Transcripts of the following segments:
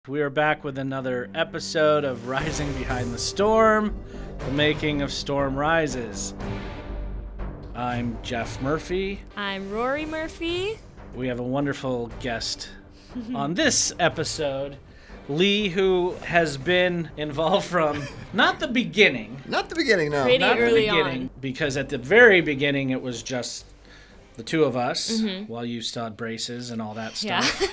We are back with another episode of Rising Behind the Storm, the making of Storm Rises. I'm Jeff Murphy. I'm Rory Murphy. We have a wonderful guest on this episode, Lee, who has been involved from not the beginning. Not the beginning, no. Pretty Not early the beginning, on. because at the very beginning it was just the two of us while you still had braces and all that stuff. Yeah.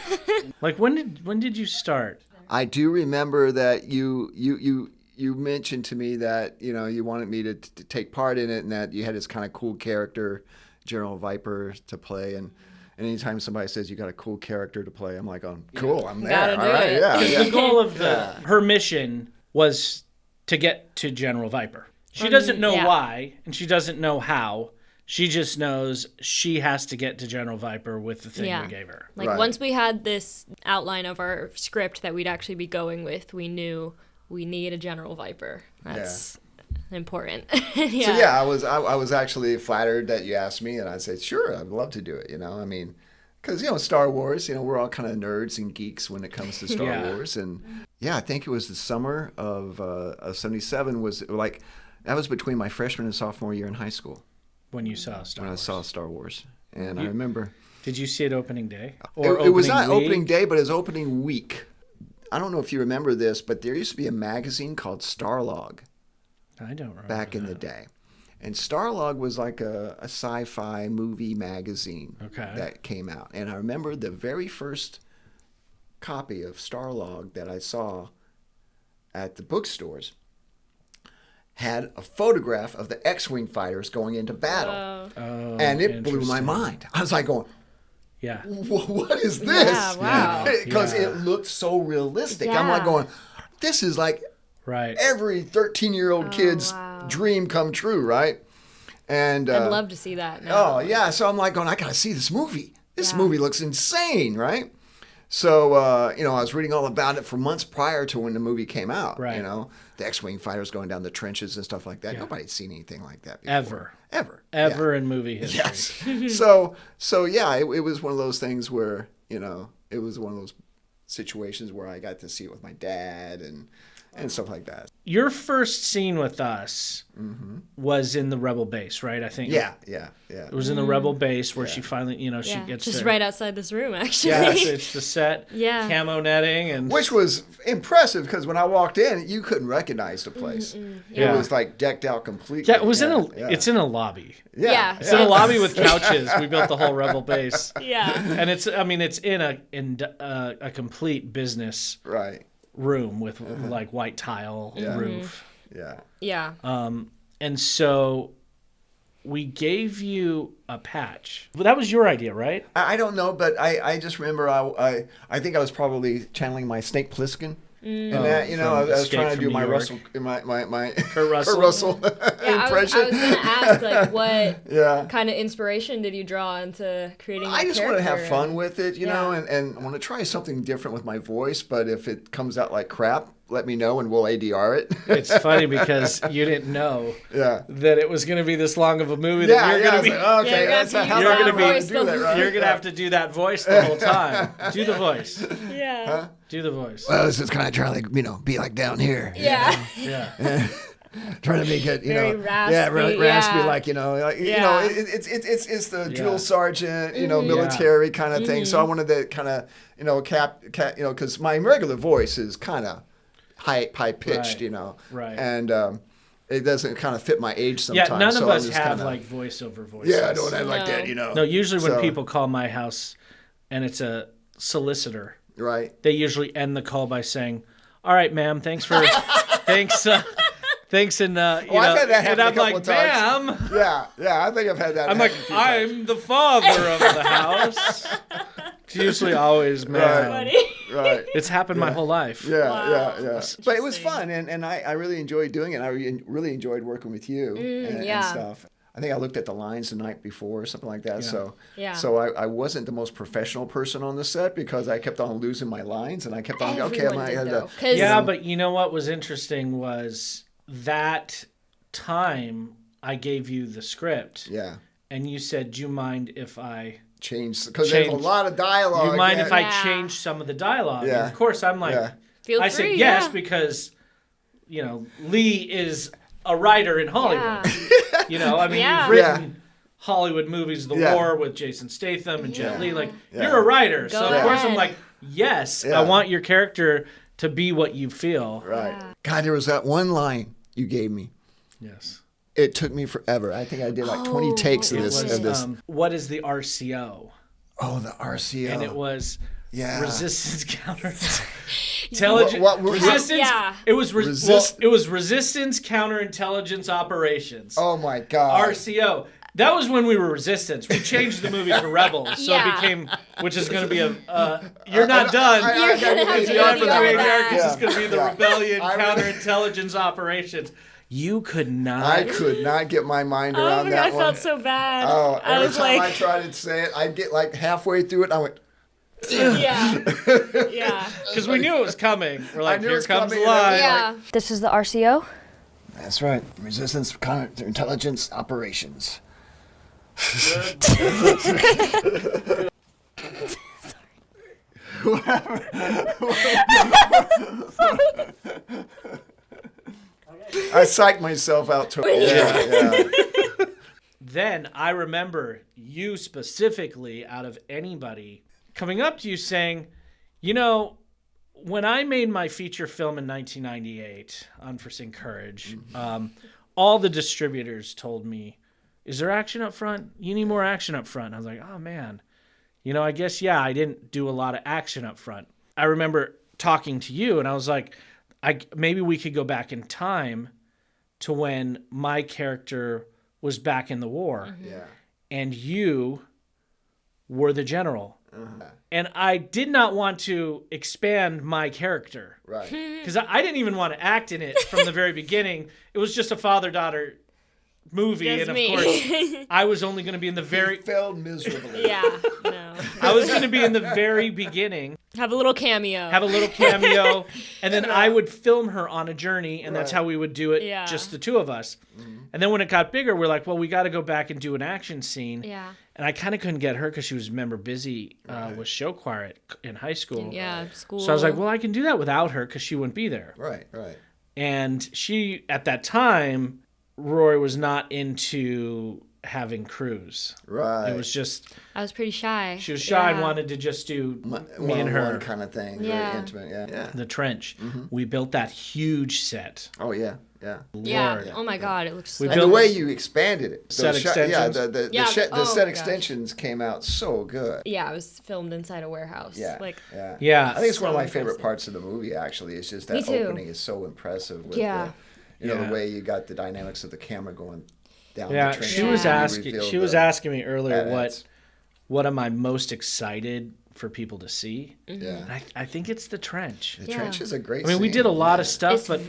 Like when did you start? I do remember that you mentioned to me that, you wanted me to take part in it and that you had this kind of cool character, General Viper, to play. And anytime somebody says you got a cool character to play, I'm like, oh, cool, I'm there. Gotta do All right, it. yeah. The goal of her mission was to get to General Viper. She doesn't know why, and she doesn't know how. She just knows she has to get to General Viper with the thing we gave her. Like once we had this outline of our script that we'd actually be going with, we knew we need a General Viper. That's important. Yeah. So I was actually flattered that you asked me, and I said, sure, I'd love to do it. I mean, because Star Wars, we're all kind of nerds and geeks when it comes to Star Wars, and I think it was the summer of '77 was like that was between my freshman and sophomore year in high school. When you saw Star Wars. When I saw Star Wars. And I remember. Did you see it opening day? It was not opening day, but it was opening week. I don't know if you remember this, but there used to be a magazine called Starlog. I don't remember. Back in the day. And Starlog was like a sci-fi movie magazine that came out. And I remember the very first copy of Starlog that I saw at the bookstores had a photograph of the X-Wing fighters going into battle. And it blew my mind. I was like going, what is this? Yeah, wow. Because it looked so realistic. I'm like going, this is like every 13-year-old kid's dream come true, right? And I'd love to see that now. Oh, yeah. So I'm like going, I got to see this movie. This movie looks insane, right? So, I was reading all about it for months prior to when the movie came out. Right. The X-Wing fighters going down the trenches and stuff like that. Yeah. Nobody'd seen anything like that before. Ever in movie history. Yes. So it was one of those things where, it was one of those situations where I got to see it with my dad and stuff like that. Your first scene with us was in the Rebel base, right? I think. Yeah. It was in the Rebel base where she finally, she gets just right outside this room, actually. Yeah, it's the set, camo netting, and which was impressive because when I walked in, you couldn't recognize the place. It was like decked out completely. Yeah, it was it's in a in Yeah. It's in a lobby with couches. We built the whole Rebel base. Yeah, and it's in a complete business room with like white tile roof. Yeah. And so we gave you a patch. Well, that was your idea, right? I don't know, but I just remember I think I was probably channeling my Snake Plissken. And that, I was trying to do my Russell, my Kurt Russell impression. I was going to ask, like, what kind of inspiration did you draw into creating that I just character? want to have fun with it, and I want to try something different with my voice, but if it comes out like crap, let me know and we'll ADR it. It's funny because you didn't know that it was going to be this long of a movie that you're going to be... Like, okay, that's how you're going to do that, right? You're going to have to do that voice the whole time. Do the voice. Yeah. Huh? Do the voice. Well, this is kind of trying to, be like down here. Yeah. Yeah. Trying to make it, Very raspy. Yeah, raspy, like, it's the drill sergeant, military kind of thing. So I wanted to kind of, because my regular voice is kind of high pitched, and it doesn't kind of fit my age sometimes. Yeah, none of us have like voiceover voices. Yeah, I don't have like that, No, usually when people call my house and it's a solicitor, they usually end the call by saying, "All right, ma'am, thanks, and I've had that happen and I'm a couple like, of times. ma'am. Yeah, I think I've had that. I'm like, I'm the father of the house. It's usually always ma'am. Right. It's happened my whole life. Yeah. But it was fun, and I really enjoyed doing it. I really enjoyed working with you and stuff. I think I looked at the lines the night before or something like that. So I wasn't the most professional person on the set because I kept on losing my lines, and I kept on but you know what was interesting was that time I gave you the script. Yeah. And you said, "Do you mind if I change, because there's a lot of dialogue. You mind if I change some of the dialogue? Yeah. And of course, I'm like, Feel I free, said yes because, Lee is a writer in Hollywood. I mean, you've written Hollywood movies, The War with Jason Statham and Jet Li. Like, you're a writer. So, of course, I'm like, yes, I want your character to be what you feel. Right. God, there was that one line you gave me. Yes. It took me forever. I think I did like 20 takes of this. What is the RCO? Oh, the RCO. And it was resistance counter intelligence. What resistance? Yeah. It was it was resistance counterintelligence operations. Oh my God. RCO. That was when we were Resistance. We changed the movie to Rebels, so it became, which is going to be you're not done. You're going to have to go for the main characters. It's going to be the Rebellion Counterintelligence Operations. You could not. I could not get my mind around that one. I felt so bad. Oh, every time I tried to say it, I'd get like halfway through it, and I went. Yeah. Because we knew it was coming. We're like, here comes the line. Yeah. This is the RCO? That's right. Resistance Counterintelligence Operations. I psyched myself out to Then I remember you specifically, out of anybody, coming up to you saying, when I made my feature film in 1998, Unforeseen Courage, all the distributors told me, is there action up front? You need more action up front. And I was like, oh, man. I guess, I didn't do a lot of action up front. I remember talking to you, and I was like, maybe we could go back in time to when my character was back in the war. Yeah. And you were the general. And I did not want to expand my character. Right. Because I didn't even want to act in it from the very beginning. It was just a father-daughter movie, just and of me. course I was only going to be in the very failed miserably. Yeah, no. I was going to be in the very beginning, have a little cameo, and then I would film her on a journey, and that's how we would do it, just the two of us. And then when it got bigger, we're like, well, we got to go back and do an action scene. Yeah. And I kind of couldn't get her because she was, busy with show choir in high school. School. So I was like, well, I can do that without her because she wouldn't be there. Right. And she, at that time, Rory was not into having crews. Right. It was just... I was pretty shy. She was shy and wanted to just do me and her. kind of thing. Yeah. Very intimate. Yeah. The trench. We built that huge set. Oh, yeah. Yeah. Oh, my God. It looks so... And the way you expanded it. Set extensions. The set extensions came out so good. Yeah, it was filmed inside a warehouse. Yeah. Yeah. I think it's one of my favorite parts of the movie, actually. It's just that opening is so impressive. With the way you got the dynamics of the camera going down the trench. She was asking me earlier what am I most excited for people to see. Yeah. And I think it's the trench. The trench is a great scene. We did a lot of stuff, but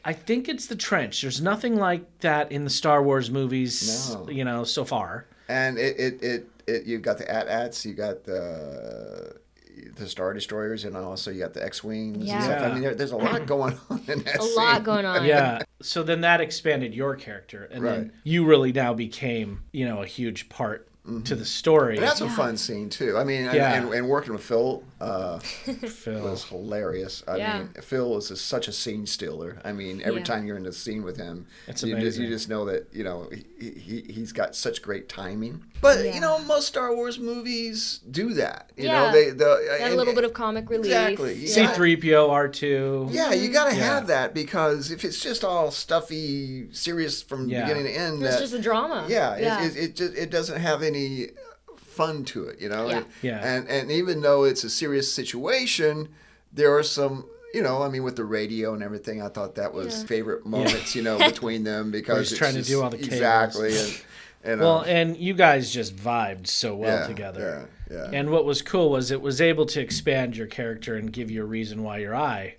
I think it's the trench. There's nothing like that in the Star Wars movies, so far. And you've got the AT-ATs, you got the Star Destroyers, and also you got the X-Wings and stuff. I mean, there's a lot going on in that scene. A lot going on. Yeah. So then that expanded your character, and then you really now became, a huge part to the story. And that's a fun scene too. I mean, and working with Phil, was hilarious. I mean, Phil is such a scene stealer. I mean, every time you're in the scene with him, you just know that he's got such great timing. But most Star Wars movies do that. You know, they got a little bit of comic relief. Exactly. C-3PO, R2. Yeah, you got to have that, because if it's just all stuffy, serious from beginning to end, it's just a drama. It doesn't have any fun to it, Yeah. And even though it's a serious situation, there are some, with the radio and everything, I thought that was favorite moments, between them, because he's trying to do all the cables. Exactly. And you guys just vibed so well together. Yeah. And what was cool was it was able to expand your character and give you a reason why your eye.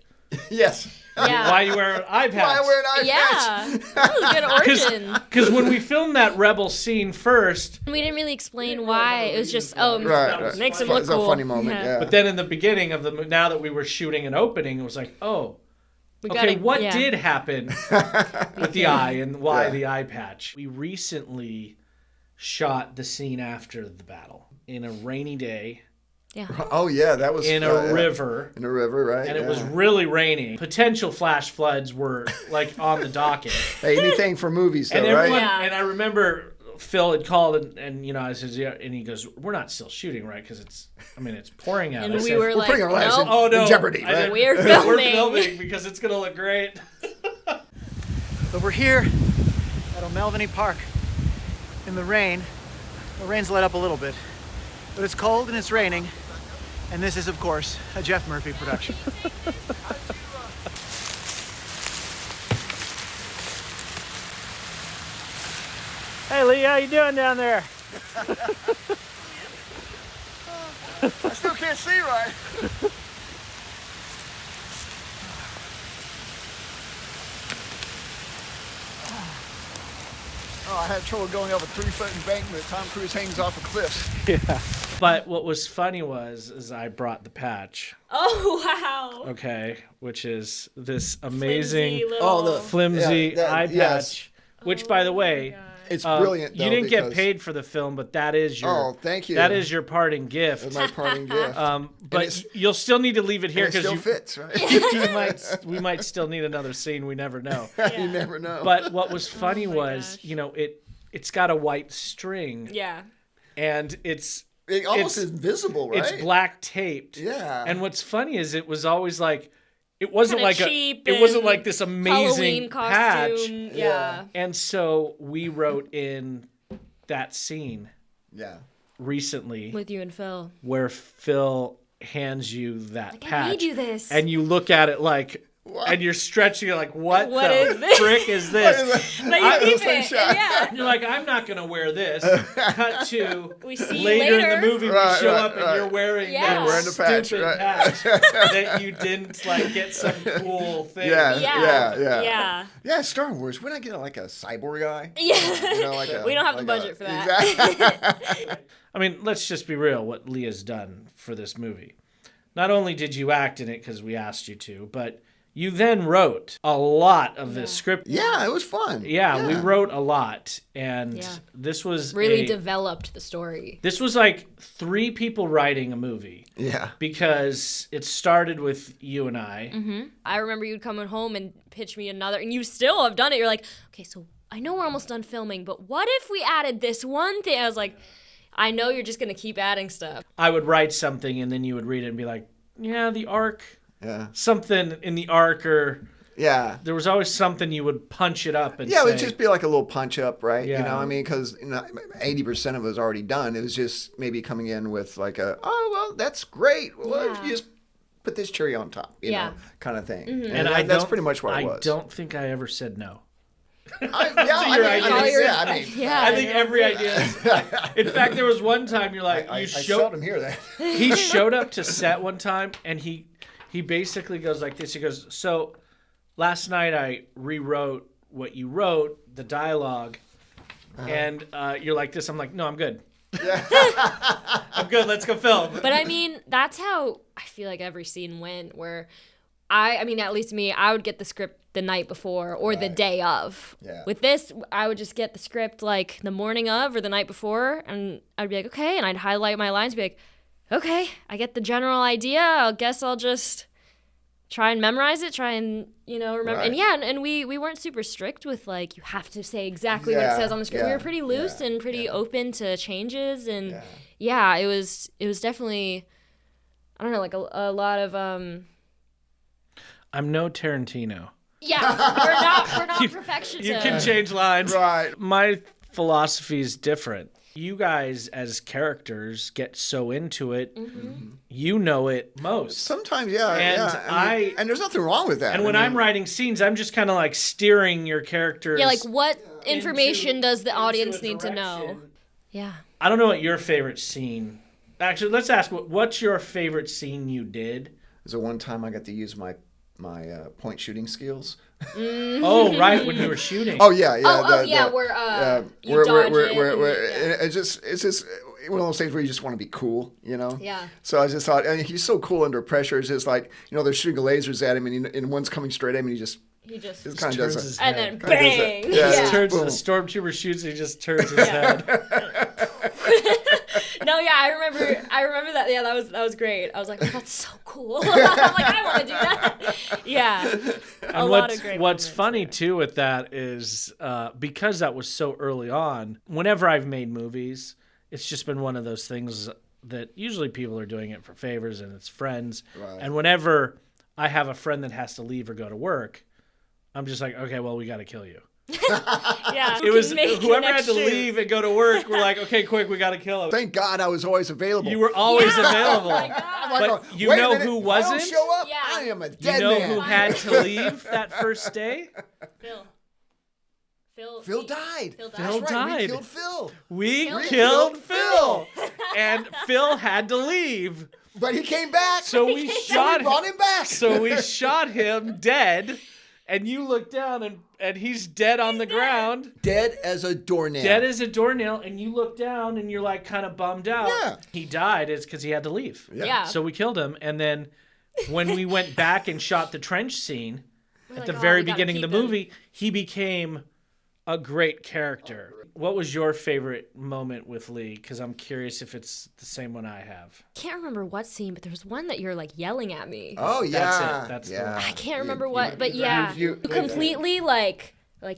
Yes. Yeah. Why you wear an eye patch. Why I wear an eye patch. Yeah. That was a good origin. Because when we filmed that Rebel scene first... We didn't really explain why. It was just, makes him look it's cool. A funny moment, yeah. But then in the beginning of now that we were shooting an opening, it was like, what did happen with the eye and why the eye patch? We recently shot the scene after the battle. in a rainy day. Yeah. Oh yeah, that was in a river. In a river, right? And it was really raining. Potential flash floods were like on the docket. Hey, anything for movies, though, and everyone, right? Yeah. And I remember Phil had called and I said, yeah, and he goes, we're not still shooting, right? Because it's pouring out. And I we said, were We're like, putting our lives nope. in jeopardy, right? We're We're filming. filming because it's gonna look great. So we're here at O'Melveny Park in the rain. The rain's let up a little bit, but it's cold and it's raining. And this is, of course, a Jeff Murphy production. Hey Lee, how you doing down there? I still can't see right. Oh, I had trouble going up a 3-foot embankment. Tom Cruise hangs off a cliff. Yeah. But what was funny is I brought the patch. Oh, wow. Okay, which is this amazing Flimsy little... eye patch. Which, by the way, it's brilliant. Though, you didn't get paid for the film, but that is your thank you. That is your parting gift. That's my parting gift. But you'll still need to leave it here because it still fits, right? we might still need another scene. We never know. Yeah. You never know. But what was funny was, gosh. It's got a white string. Yeah. And it's almost invisible, right? It's black taped. Yeah. And what's funny is it was always like. It wasn't Kinda like cheap it wasn't like this amazing Halloween patch. costume. Yeah. And so we wrote in that scene recently With you and Phil. where Phil hands you that patch. I made you this. And you look at it like and you're stretching it like what What the is this? frick is this? No, you keep it. Yeah. You're like, I'm not gonna wear this. Cut to We see you later in later. the movie we show up and you're wearing Yeah. that You're wearing the patch, stupid right? patch that you didn't like get some cool thing. Yeah. Yeah, Star Wars. When I get like a cyborg guy. Yeah. We don't have the budget for that. Exactly. I mean, let's just be real. What Leah's done for this movie. Not only did you act in it because we asked you to, but you then wrote a lot of this script. Yeah, it was fun. Yeah, we wrote a lot, and this was really developed the story. This was like 3 people writing a movie. Yeah. Because it started with you and I. Mm-hmm. I remember you'd come home and pitch me another, and you still have done it. You're like, okay, so I know we're almost done filming, but what if we added this one thing? I was like, I know you're just going to keep adding stuff. I would write something, and then you would read it and be like, yeah, the arc. Yeah. Something in the arc or... Yeah. There was always something you would punch it up and say. Yeah, it would just be like a little punch up, right? Yeah. You know, I mean, because 80% of it was already done. It was just maybe coming in with like well, that's great. Well, if you just put this cherry on top, you know, kind of thing. Mm-hmm. And that's pretty much what it was. I don't think I ever said no. I think every idea. In fact, there was one time you're like, I seldom hear that. He showed up to set one time, and he basically goes like this. He goes, so last night I rewrote what you wrote, the dialogue, and you're like this. I'm like, no, I'm good. I'm good. Let's go film. But I mean, that's how I feel like every scene went. Where I mean, at least me, I would get the script the night before or the day of. Yeah. With this, I would just get the script like the morning of or the night before, and I'd be like, okay, and I'd highlight my lines, be like, okay, I get the general idea. I guess I'll just try and memorize it, try and, remember. Right. And and we weren't super strict with like, you have to say exactly what it says on the script. We were pretty loose and pretty open to changes. And it was definitely, I don't know, like a lot of, I'm no Tarantino. yeah, we're not perfectionists. You can change lines. Right. My philosophy is different. You guys, as characters, get so into it, you know it most. Sometimes, And I mean, and there's nothing wrong with that. And when I'm writing scenes, I'm just kind of like steering your characters. Yeah, like what information does the audience need to know? Yeah. I don't know what your favorite scene. Actually, let's ask what's your favorite scene you did? There's a one time I got to use my point shooting skills. Oh, right, when you were shooting. Oh yeah, it's just one of those things where you just want to be cool, you know. Yeah. So I just thought, and he's so cool under pressure. It's just like, they're shooting lasers at him, and one's coming straight at him, and he just kind of does his that. head. And then bang. Yeah. He turns, the stormtrooper shoots, and he just turns his head. No, yeah, I remember that. Yeah, that was great. I was like, oh, that's so cool. I'm like, I want to do that. Yeah. And what's funny too with that is because that was so early on, whenever I've made movies, it's just been one of those things that usually people are doing it for favors and it's friends. Right. And whenever I have a friend that has to leave or go to work, I'm just like, okay, well, we got to kill you. Yeah. It was whoever had to leave and go to work, we're like, okay, quick, we got to kill him. Thank God I was always available. You were always available. Oh my God. But you know who wasn't? If I don't show up, Yeah. I am a dead You know man. who had to leave that first day? Phil died. Phil died. Phil That's right, died. we killed Phil. We Phil killed Phil. And Phil had to leave. But he came back. So we shot him. brought him back. So we shot him dead. And you look down and he's dead on the ground. Dead as a doornail. Dead as a doornail. And you look down and you're like kind of bummed out. Yeah. He died. It's because he had to leave. Yeah. So we killed him. And then when we went back and shot the trench scene We're at like, the oh, very we gotta beginning of keep the him. movie, he became a great character. What was your favorite moment with Lee? Because I'm curious if it's the same one I have. Can't remember what scene, but there's one that you're like yelling at me. Oh, yeah. That's it. That's the yeah. one. I can't remember what, but yeah, you- completely like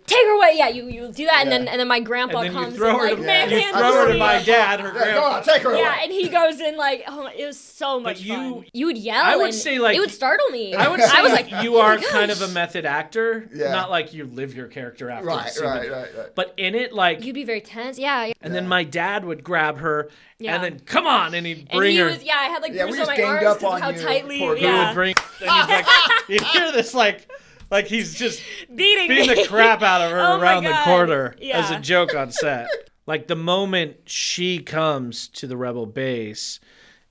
take her away. Yeah, you do that, and then my grandpa And then comes you throw and her like to, manhandles you throw her to me. my dad, her Yeah, go grandpa. on, take her away. Yeah, and he goes in like, oh, it was so much you- fun. You would yell. I would and say, like- it would startle me. I would say I was like, you oh my are kind gosh. of a method actor, Yeah. not like you live your character after the Right, scene, right. But in it, like, You'd be very tense. Yeah. and then my dad would grab her, Yeah. and then come on, and he'd And bring he her. was, I had like Yeah, we bruises on just my ganged arms up because on of how you, tightly. poor He Yeah. would bring, and he's like, you hear this like he's just beating beating me. the crap out of her Oh my around the God. corner Yeah. as a joke on set. Like the moment she comes to the rebel base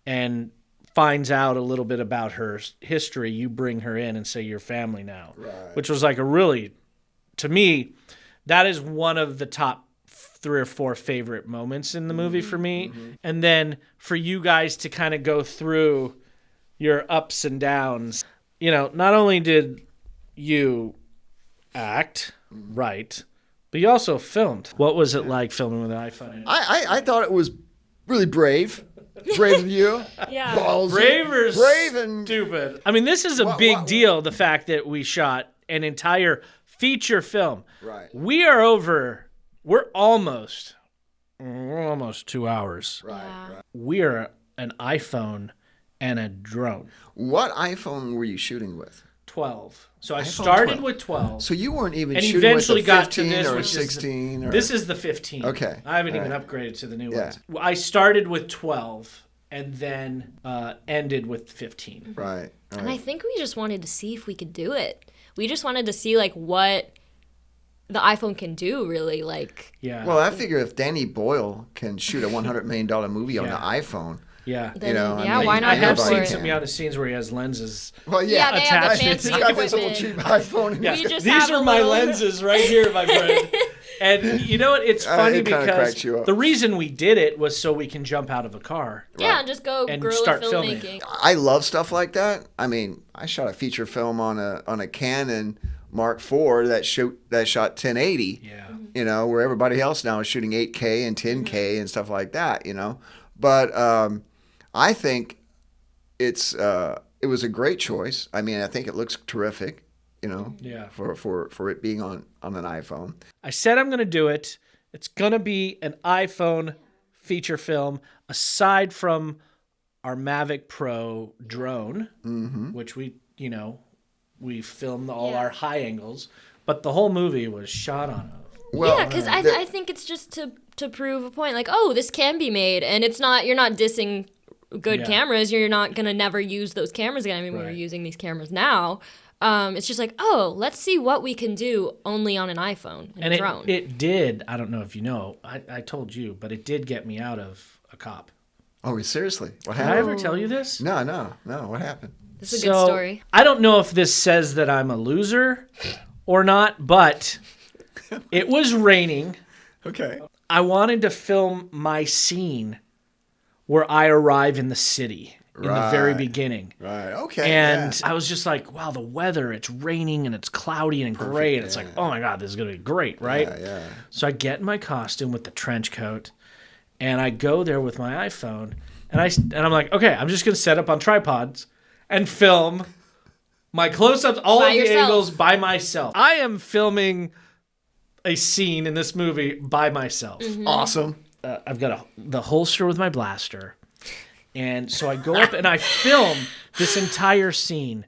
and finds out a little bit about her history, you bring her in and say you're family now, which was like a really, to me, that is one of the top 3 or 4 favorite moments in the movie for me. And then for you guys to kind of go through your ups and downs, you know, not only did you act right, but you also filmed. What was it like filming with an iPhone? I thought it was really brave. Brave of you. Yeah. Ballsy. Brave and stupid. I mean, this is a big deal, the fact that we shot an entire feature film. Right. We're almost 2 hours. Right. We are an iPhone and a drone. What iPhone were you shooting with? 12. So I iPhone started 12. with 12. So you weren't even and shooting eventually with the got to 15 this, or which 16 or this is the 15. Okay. I haven't even upgraded to the new ones. I started with 12 and then ended with 15. Right. And I think we just wanted to see if we could do it. We just wanted to see like what the iPhone can do, really. Like, Yeah. Well, I figure if Danny Boyle can shoot a $100 million movie on the iPhone, yeah. then, you know, yeah, I mean, why not I go have for seen it? some behind the scenes where he has lenses. well, Yeah, they have the attached. fancy he's got this little equipment. cheap iPhone. Yeah. We just These have are a my little- lenses right here, my friend. And you know what? It's funny it kinda because cracks you up. the reason we did it was so we can jump out of a car. Yeah, and just go And guerrilla start filming. filmmaking. I love stuff like that. I mean, I shot a feature film on a Canon Mark IV that shot 1080. Yeah. You know, where everybody else now is shooting 8K and 10K and stuff like that. You know, but I think it was a great choice. I mean, I think it looks terrific. You know, Yeah. for it being on an iPhone. I said I'm going to do it. It's going to be an iPhone feature film aside from our Mavic Pro drone, which we filmed all our high angles, but the whole movie was shot on a Well, Yeah, because I think it's just to prove a point. Like, oh, this can be made, and you're not dissing good Yeah. cameras. You're not gonna never use those cameras again. I mean, we're Right. using these cameras now. It's just like, oh, let's see what we can do only on an iPhone and a drone. it did. I don't know if you know. I told you, but it did get me out of a cop. Oh, seriously? What Did I happened? ever tell you this? No. What happened? This is a good story. I don't know if this says that I'm a loser or not, but it was raining. Okay. I wanted to film my scene where I arrive in the city in the very Right. beginning. Right. Okay. And yeah. I was just like, wow, the weather, it's raining and it's cloudy and gray. And it's like, oh my God, this is going to be great, right? Yeah. So I get in my costume with the trench coat And I go there with my iPhone, and I'm like, okay, I'm just gonna set up on tripods and film my close-ups, all of the angles by myself. I am filming a scene in this movie by myself. Mm-hmm. Awesome. I've got the holster with my blaster. And so I go up and I film this entire scene.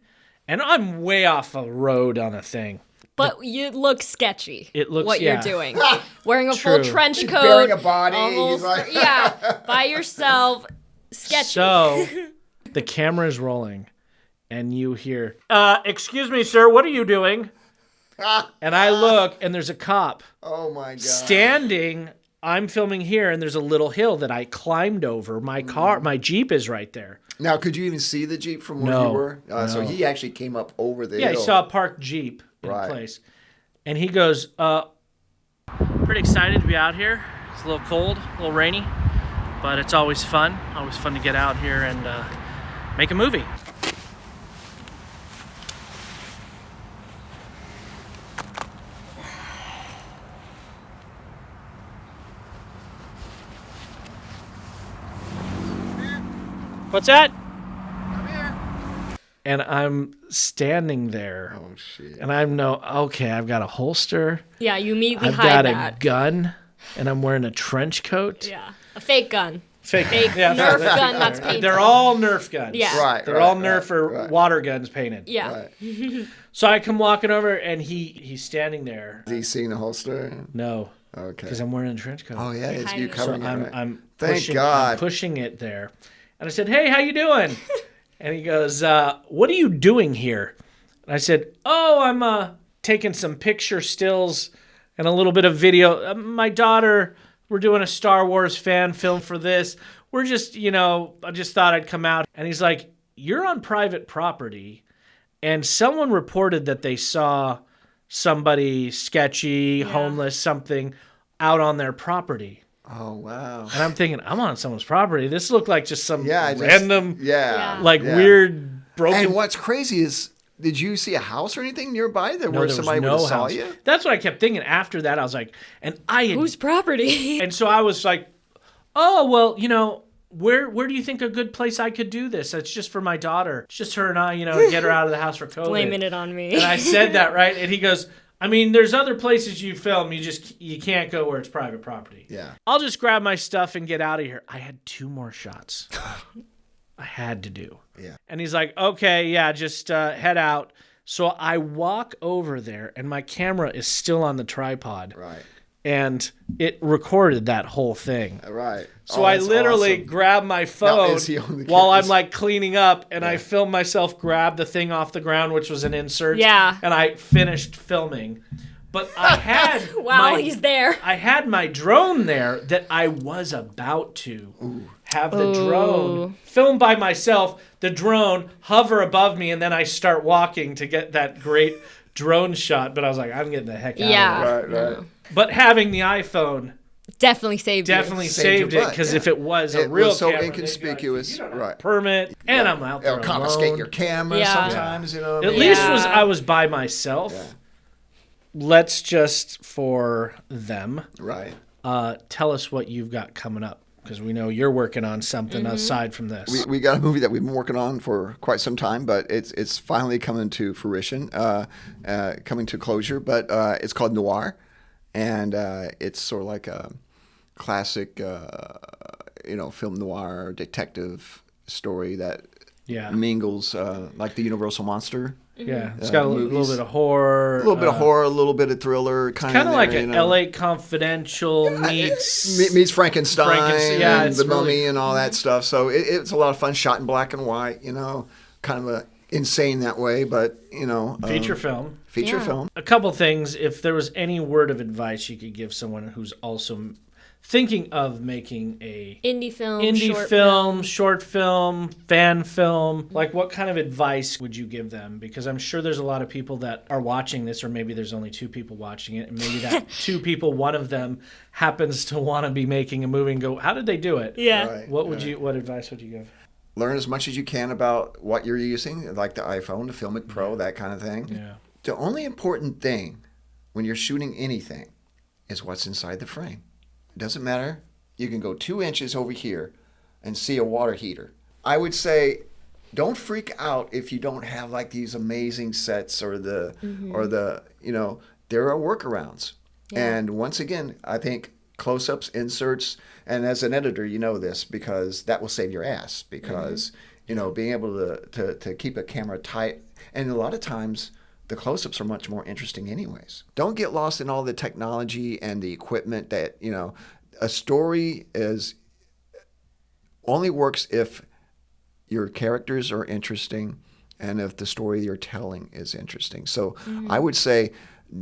And I'm way off a road on a thing. But it looks sketchy. It looks, what you're doing. Wearing a True. full trench coat. Bearing a body. He's like... Yeah, by yourself. Sketchy. So the camera is rolling. And you hear, excuse me, sir, what are you doing? And I look, and there's a cop. Oh, my God. Standing. I'm filming here, and there's a little hill that I climbed over. My Jeep is right there. Now, could you even see the Jeep from where you were? No. So he actually came up over the Yeah, hill. he saw a parked Jeep in place. And he goes, pretty excited to be out here. It's a little cold, a little rainy, but it's always fun. Always fun to get out here and make a movie. What's that? Come here. And I'm standing there. Oh, shit. And I've got a holster. Yeah, you immediately I've hide got that. a gun. And I'm wearing a trench coat. Yeah, a fake gun. Fake Nerf gun that's painted. They're all Nerf guns. Yeah. Right. They're all Nerf or water guns painted. Yeah. Right. So I come walking over, and he's standing there. Is he seeing the holster? No. Okay. Because I'm wearing a trench coat. Oh, yeah. It's you So covering it, right? I'm Thank God. I'm pushing it there. And I said, hey, how you doing? And he goes, what are you doing here? And I said, oh, I'm taking some picture stills and a little bit of video. My daughter, we're doing a Star Wars fan film for this. We're just, I just thought I'd come out. And he's like, you're on private property. And someone reported that they saw somebody sketchy, homeless, something out on their property. Oh, wow. And I'm thinking, I'm on someone's property. This looked like just some random, Yeah. weird, broken. And what's crazy is, did you see a house or anything nearby where there somebody was would no have saw house. you? That's what I kept thinking. After that, I was like, and I had, Whose property? and so I was like, oh, well, where do you think a good place I could do this? It's just for my daughter. It's just her and I, get her out of the house for COVID. Blaming it on me. And I said that, right? And he goes, I mean, there's other places you film. You can't go where it's private property. Yeah. I'll just grab my stuff and get out of here. I had 2 more shots. I had to do. Yeah. And he's like, okay, yeah, just head out. So I walk over there, and my camera is still on the tripod. Right. And it recorded that whole thing. Right. So I literally grab my phone while I'm like cleaning up, and I film myself grab the thing off the ground, which was an insert. Yeah. And I finished filming. But I had he's there. I had my drone there that I was about to have the drone film by myself, the drone hover above me, and then I start walking to get that great drone shot. But I was like, I'm getting the heck out of here. Right. But having the iPhone definitely saved saved it, because if it was a real so camera, inconspicuous, you don't have a permit, and I'm out there They'll confiscate alone. your camera sometimes, At least I was by myself. Yeah. Let's just, for them, Right. tell us what you've got coming up, because we know you're working on something aside from this. We got a movie that we've been working on for quite some time, but it's finally coming to fruition, coming to closure. But it's called Noir, and it's sort of like a classic, film noir detective story that mingles like the Universal Monster. Yeah, it's got a little bit of horror. A little bit of horror, a little bit of thriller. Kind of like an LA Confidential meets Frankenstein, and the Mummy and all that stuff. So it's a lot of fun, shot in black and white, kind of insane that way, but, feature film. Feature film. A couple things. If there was any word of advice you could give someone who's also thinking of making a indie film, short film, fan film, like what kind of advice would you give them? Because I'm sure there's a lot of people that are watching this, or maybe there's only 2 people watching it, and maybe that 2 people, one of them happens to want to be making a movie and go, how did they do it? Yeah. Right, What advice would you give? Learn as much as you can about what you're using, like the iPhone, the Filmic Pro, that kind of thing. Yeah. The only important thing when you're shooting anything is what's inside the frame. It doesn't matter you can go 2 inches over here and see a water heater. I would say, don't freak out if you don't have like these amazing sets or the there are workarounds. Yeah. And once again, I think close-ups, inserts, and as an editor, you know this because that will save your ass because being able to keep a camera tight, and a lot of times the close-ups are much more interesting anyways. Don't get lost in all the technology and the equipment that, a story only works if your characters are interesting and if the story you're telling is interesting. So I would say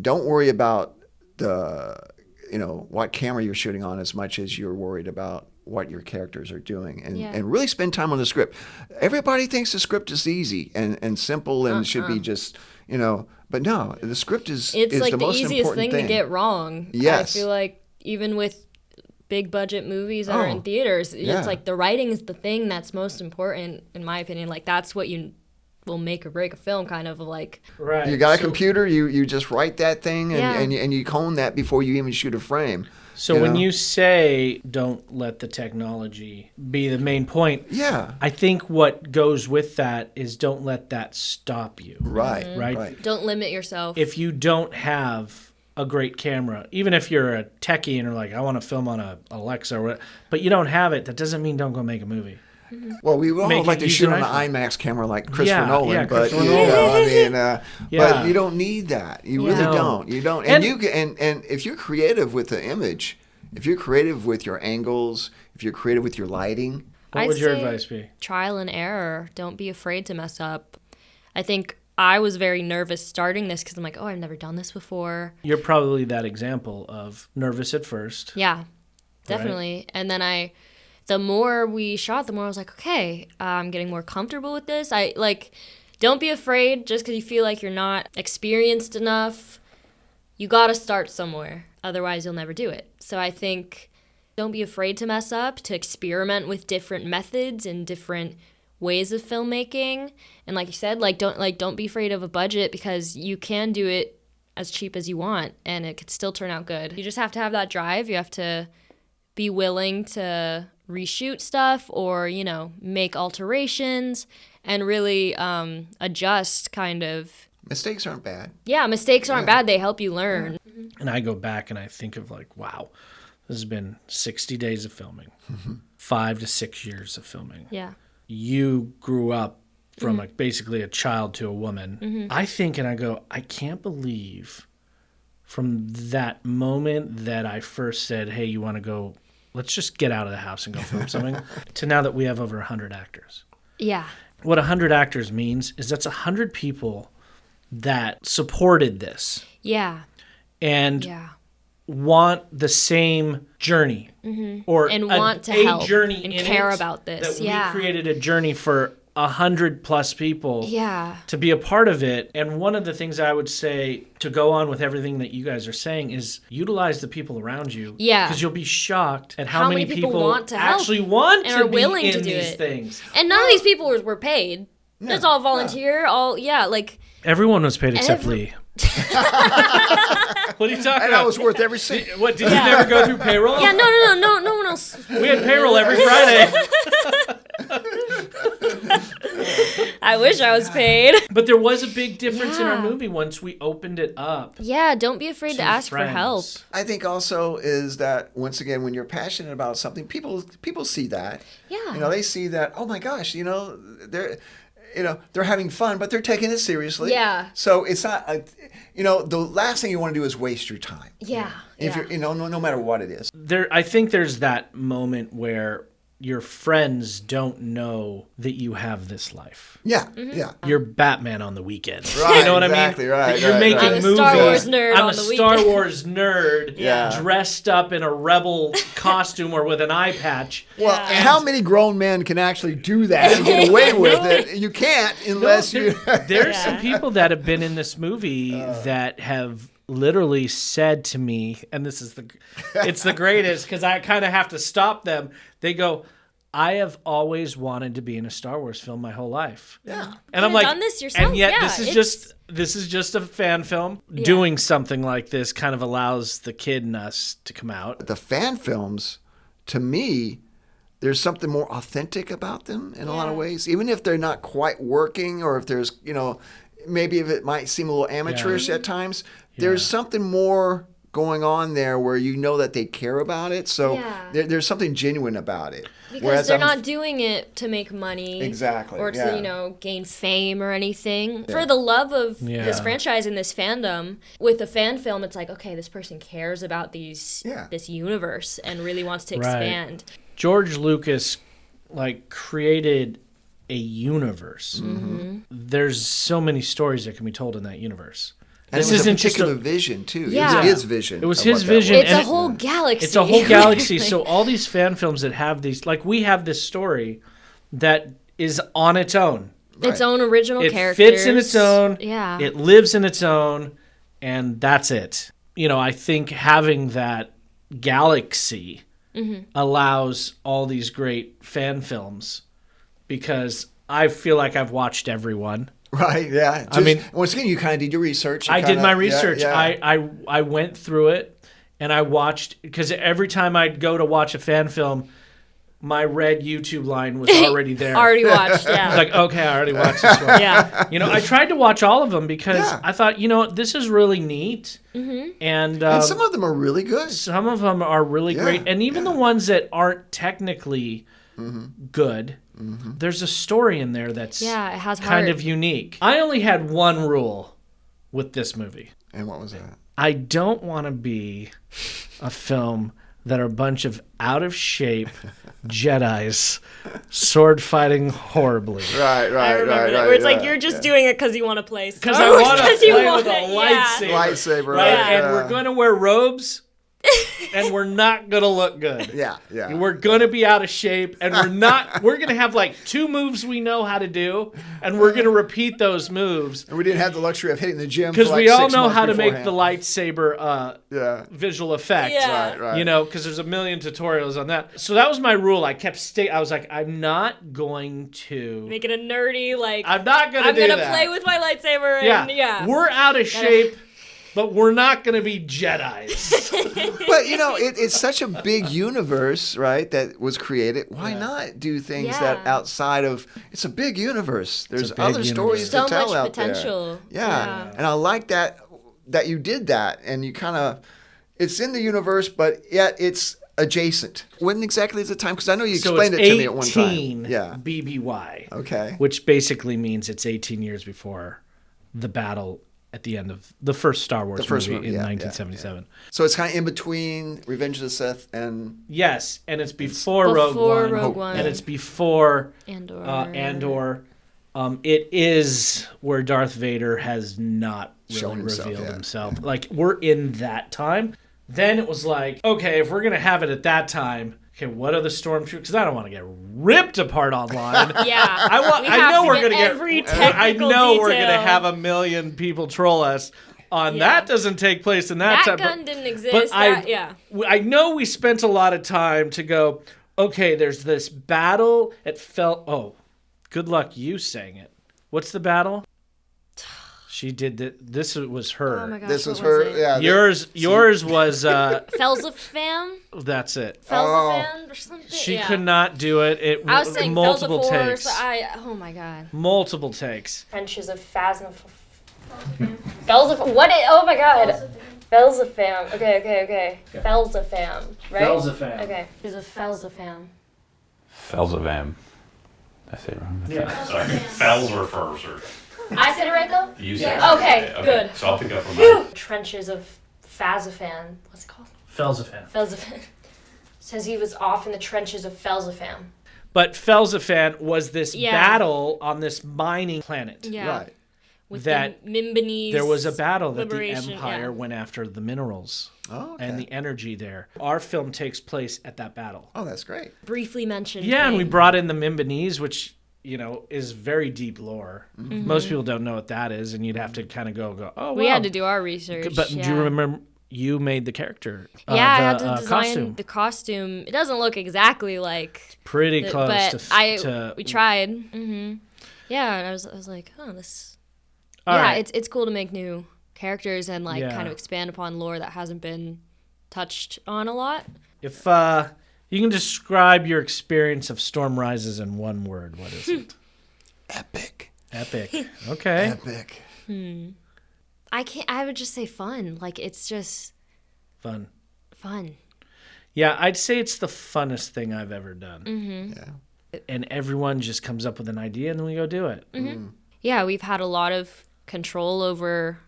don't worry about what camera you're shooting on as much as you're worried about what your characters are doing and really spend time on the script. Everybody thinks the script is easy and simple and should be just, but no, the script is like the most important thing. It's the easiest thing to get wrong. Yes. I feel like even with big budget movies that are in theaters, it's like the writing is the thing that's most important in my opinion. Like that's what you will make or break a film, kind of like. Right. You got a computer, you just write that thing and you hone that before you even shoot a frame. So when you say don't let the technology be the main point, I think what goes with that is don't let that stop you. Right. Right. Don't limit yourself. If you don't have a great camera, even if you're a techie and you're like, I want to film on a Alexa, or what, but you don't have it, that doesn't mean don't go make a movie. Well, we would all like to shoot on an IMAX camera like Christopher Nolan, but but you don't need that. You really don't. You don't. And and if you're creative with the image, if you're creative with your angles, if you're creative with your lighting, what would your advice be? Trial and error. Don't be afraid to mess up. I think I was very nervous starting this because I'm like, I've never done this before. You're probably that example of nervous at first. Yeah, definitely. Right? And then the more we shot, the more I was like, okay, I'm getting more comfortable with this. Don't be afraid just because you feel like you're not experienced enough. You got to start somewhere. Otherwise, you'll never do it. So I think don't be afraid to mess up, to experiment with different methods and different ways of filmmaking. And like you said, don't be afraid of a budget because you can do it as cheap as you want and it could still turn out good. You just have to have that drive. You have to be willing to reshoot stuff or, make alterations and really adjust kind of. Mistakes aren't bad. Yeah, mistakes aren't bad. They help you learn. Yeah. And I go back and I think of wow, this has been 60 days of filming, 5 to 6 years of filming. Yeah. You grew up from basically a child to a woman. I think and I go, I can't believe from that moment that I first said, hey, you want to go, let's just get out of the house and go film something, to now that we have over 100 actors. Yeah. What 100 actors means is that's 100 people that supported this. Yeah. And want the same journey. Or and want to help journey and in care it, about this. That we created a journey for 100+ people to be a part of it. And one of the things I would say to go on with everything that you guys are saying is utilize the people around you. Yeah. Because you'll be shocked at how many people want to actually help want and to are willing be in to do these it. Things. And none of these people were paid. No. It's all volunteer. Everyone was paid except Lee. What are you talking about? And that was worth every cent. Did you never go through payroll? Yeah, no one else. We had payroll every Friday. I wish I was paid. But there was a big difference in our movie once we opened it up. Yeah, don't be afraid to ask for help. I think also is that, once again, when you're passionate about something, people see that. Yeah. They see that, oh my gosh, they're having fun, but they're taking it seriously. Yeah. So it's not, the last thing you want to do is waste your time. Yeah. If you're, no matter what it is. I think there's that moment where your friends don't know that you have this life. Yeah, yeah. You're Batman on the weekend. Right, you know what exactly, I mean? Right. You're making movies. I'm a Star Wars nerd I'm on the a weekend. Star Wars nerd dressed up in a rebel costume or with an eye patch. Well, how many grown men can actually do that and get away with it? You can't unless There's some people that have been in this movie that have literally said to me, and it's the greatest because I kind of have to stop them. They go, I have always wanted to be in a Star Wars film my whole life. Yeah. And I'm like, done this yourself? And yet this is just a fan film. Yeah. Doing something like this kind of allows the kid in us to come out. The fan films to me, there's something more authentic about them in a lot of ways, even if they're not quite working, or if there's, maybe if it might seem a little amateurish at times, there's something more going on there where that they care about it. So there's something genuine about it. Because they're not doing it to make money. Exactly. Or to, gain fame or anything. Yeah. For the love of this franchise and this fandom, with a fan film, it's like, okay, this person cares about this universe and really wants to expand. George Lucas, created a universe. Mm-hmm. There's so many stories that can be told in that universe. And this isn't just a vision, too. Yeah. It was his vision. It was his vision. It's a whole galaxy. It's a whole galaxy. So all these fan films that have these, we have this story that is on its own. Its own original characters. It fits in its own. Yeah. It lives in its own, and that's it. I think having that galaxy allows all these great fan films, because I feel like I've watched everyone. Right, yeah. Once again, you kind of did your research. I did my research. Yeah. I went through it, and I watched, because every time I'd go to watch a fan film, my red YouTube line was already there. Already watched, yeah. It's okay, I already watched this one. Yeah. I tried to watch all of them because I thought, this is really neat. Mm-hmm. And some of them are really good. Some of them are really great. And even the ones that aren't technically good, there's a story in there that's it has kind of unique. I only had one rule with this movie. And what was that? I don't want to be a film that are a bunch of out-of-shape Jedis sword fighting horribly. Right. I remember that, where it's you're just doing it because you want to play Star Because I want to play with a lightsaber. Right? And we're going to wear robes, and we're not going to look good. Yeah. We're going to be out of shape, and we're going to have 2 moves we know how to do, and we're going to repeat those moves. And we didn't have the luxury of hitting the gym because we all know how to beforehand. make the lightsaber visual effect. Yeah. Right. Because there's a million tutorials on that. So that was my rule. I kept I was like, I'm not going to make it a nerdy I'm not going to do that. I'm going to play with my lightsaber. And, we're out of shape. But we're not going to be Jedis. But, it's such a big universe, right, that was created. Why not do things that outside of... It's a big universe. There's other stories to tell out there. So much potential. Yeah. And I like that you did that. And you kind of... It's in the universe, but yet it's adjacent. When exactly is the time? Because I know you explained it to me at one time. 18 BBY. Okay. Which basically means it's 18 years before the battle at the end of the first Star Wars movie in 1977. Yeah. So it's kind of in between Revenge of the Sith and... Yes, and it's before Rogue One. And it's before Andor. It is where Darth Vader has not really revealed himself. We're in that time. Then it was okay, if we're going to have it at that time... Okay, what are the stormtroopers? Because I don't want to get ripped apart online. I know we're going to get every technical we're going to have a million people troll us on that. Doesn't take place in that time. That gun didn't exist. But I know we spent a lot of time to go, okay, there's this battle. It felt, good luck you saying it. What's the battle? She did that. This was her. Oh my gosh, this was her. It? Yeah. Yours was. Felzafan? That's it. Felzafan or something. She could not do it. It I was saying multiple Felzafor, takes. So oh my god. Multiple takes. Trenches of Felzafan. What? Oh my god. Felzafan. Okay. Felzafan. Right? Felzafan. Okay. There's a Felzafan. Felzavam. I say it wrong. Yeah. Sorry. Fells were first. Or I said it right though? you said it. Okay, good. So I'll pick up from that. Trenches of Fazafan. What's it called? Felzafan. Says he was off in the trenches of Felzafan. But Felzafan was this battle on this mining planet. Yeah. Right. With that the Mimbanese there was a battle that the liberation, Empire went after the minerals and the energy there. Our film takes place at that battle. Oh, that's great. Briefly mentioned. Yeah, and we brought in the Mimbanese, which is very deep lore. Mm-hmm. Most people don't know what that is, and you'd have to kind of go. Oh, we had to do our research. But do you remember you made the character? I had to design the costume. It doesn't look exactly like. It's pretty close but we tried. Mm-hmm. Yeah, and I was like, this. Right. It's cool to make new characters and kind of expand upon lore that hasn't been touched on a lot. If You can describe your experience of Storm Rises in one word. What is it? Epic. Epic. Okay. Epic. I would just say fun. Like, it's just Fun. fun. Yeah, I'd say it's the funnest thing I've ever done. Yeah. And everyone just comes up with an idea and then we go do it. Yeah, we've had a lot of control over,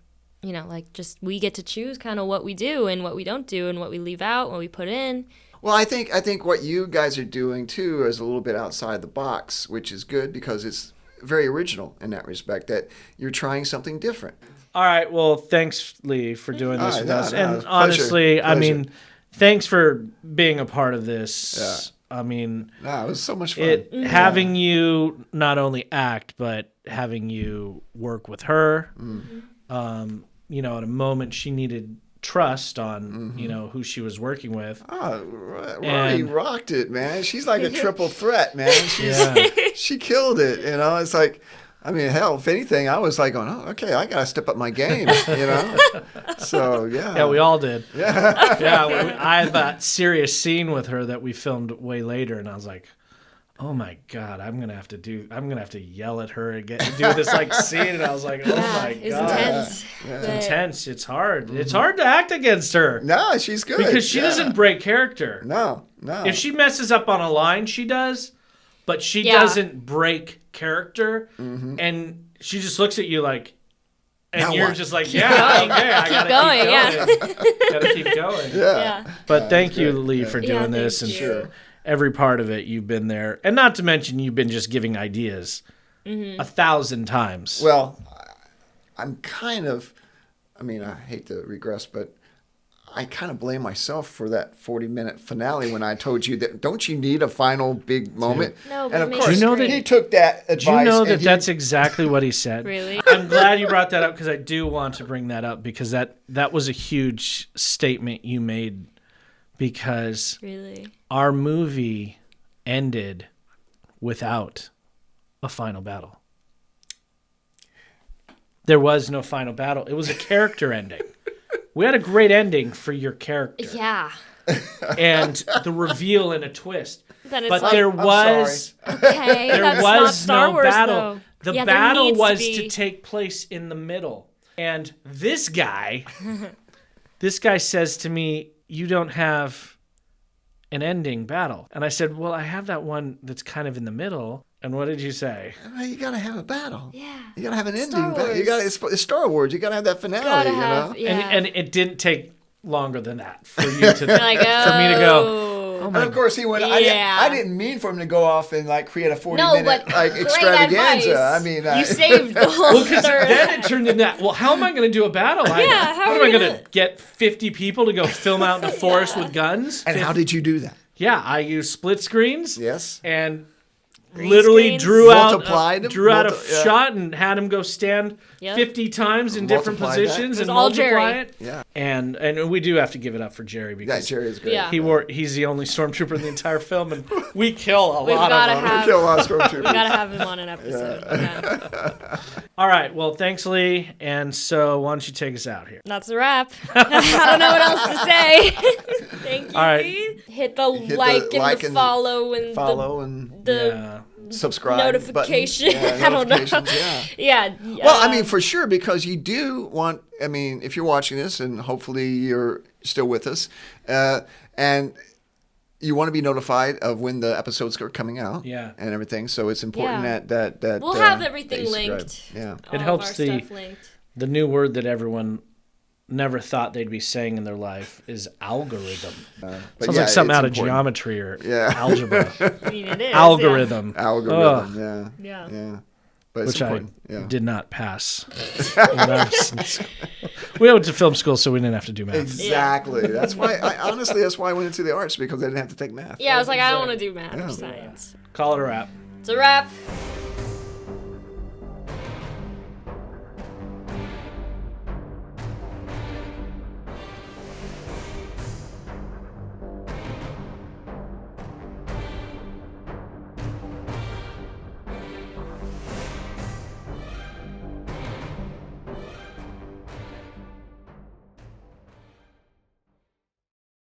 like, just we get to choose kind of what we do and what we don't do and what we leave out, what we put in. Well, I think what you guys are doing too is a little bit outside the box, which is good because it's very original in that respect, that you're trying something different. All right. Well, thanks, Lee, for doing this with us. And pleasure, honestly, I pleasure. mean, thanks for being a part of this. I mean, No, it was so much fun. having you not only act, but having you work with her, at a moment she needed trust on, who she was working with. Oh, Rory And- rocked it, man. She's like a triple threat, man. She killed it. It's like, I mean, hell, if anything, I was like going, oh, okay, I got to step up my game, So, yeah. Yeah, we all did. Yeah, I had that serious scene with her that we filmed way later, and I was like, oh my God, I'm gonna have to yell at her and do this like scene, and I was like, oh my It's God, intense. it's intense. It's hard. It's hard to act against her No, she's good. because she doesn't break character. No. If she messes up on a line, she does, but she Yeah. doesn't break character, and she just looks at you like. And Now you're what? just like, yeah, okay, I gotta keep going. Gotta keep going. Yeah. But thank you, Lee, for Yeah, doing this. thank And you. every part of it, you've been there. And not to mention, you've been just giving ideas 1,000 times. Well, I'm kind of, I hate to regress, but I kind of blame myself for that 40-minute finale when I told you that, don't you need a final big moment? No, but and it of makes course, it Do you know that- he took that advice. Do you know and that that's exactly what he said? Really? I'm glad you brought that up because I do want to bring that up because that was a huge statement you made because Really? our movie ended without a final battle. There was no final battle. It was a character ending. We had a great ending for your character. Yeah. And the reveal and a twist. Then it's But like, there was okay, there that's not was Star no Wars, battle. though. The Yeah, there battle needs was be. to take place in the middle. And this guy says to me, "You don't have an ending battle." And I said, "Well, I have that one that's kind of in the middle." And what did you say? Well, you got to have a battle. Yeah. You got to have an Star ending. Wars. It's Star Wars. You got to have that finale, Gotta have, yeah. And it didn't take longer than that for you to Like, for me to go. Oh And my of course, he went. Yeah. I didn't mean for him to go off and like create a 40-minute No, but great extravaganza. advice. I mean, You saved the whole Because third. then it turned into that. Well, how am I going to do a battle? Yeah, how am are I we going to gonna- get 50 people to go film out in the forest with guns? and how did you do that? Yeah, I used split screens. Yes. And Green literally screens. drew out Multiplied them? drew out a Yeah. shot and had him go stand Yep. 50 times in different Multiply that. positions It was and all multiply Jerry. it. Yeah. And we do have to give it up for Jerry Yeah, because Jerry is great. Yeah. he's the only stormtrooper in the entire film, and we kill a We've lot gotta of them. have- Kill a lot of We stormtroopers. gotta have him on an episode. Yeah. All right, well, thanks, Lee. And so why don't you take us out here? That's a wrap. I don't know what else to say. Thank you. All right. Lee. Hit the Hit the like and like the and follow and Follow and the Yeah. subscribe. notification. Button. I don't know. Notifications, Yeah. yeah. Well, I mean, for sure, because you do want, if you're watching this, and hopefully you're still with us, and you want to be notified of when the episodes are coming out, Yeah. and everything. So it's important Yeah. that We'll have that everything you subscribe. linked. Yeah. All It of helps our the- stuff linked. The new word that everyone never thought they'd be saying in their life is algorithm. But Sounds yeah, like something it's out of important. geometry or Yeah. algebra. I mean, it is. Algorithm. Algorithm. Ugh. Yeah. Yeah. But it's Which I important. Yeah. did not pass. When I was in school. We went to film school, so we didn't have to do math. Exactly. That's why. Honestly, that's why I went into the arts, because I didn't have to take math. Yeah, I was like, I don't want to do math or Yeah. science. Call it a wrap. It's a wrap.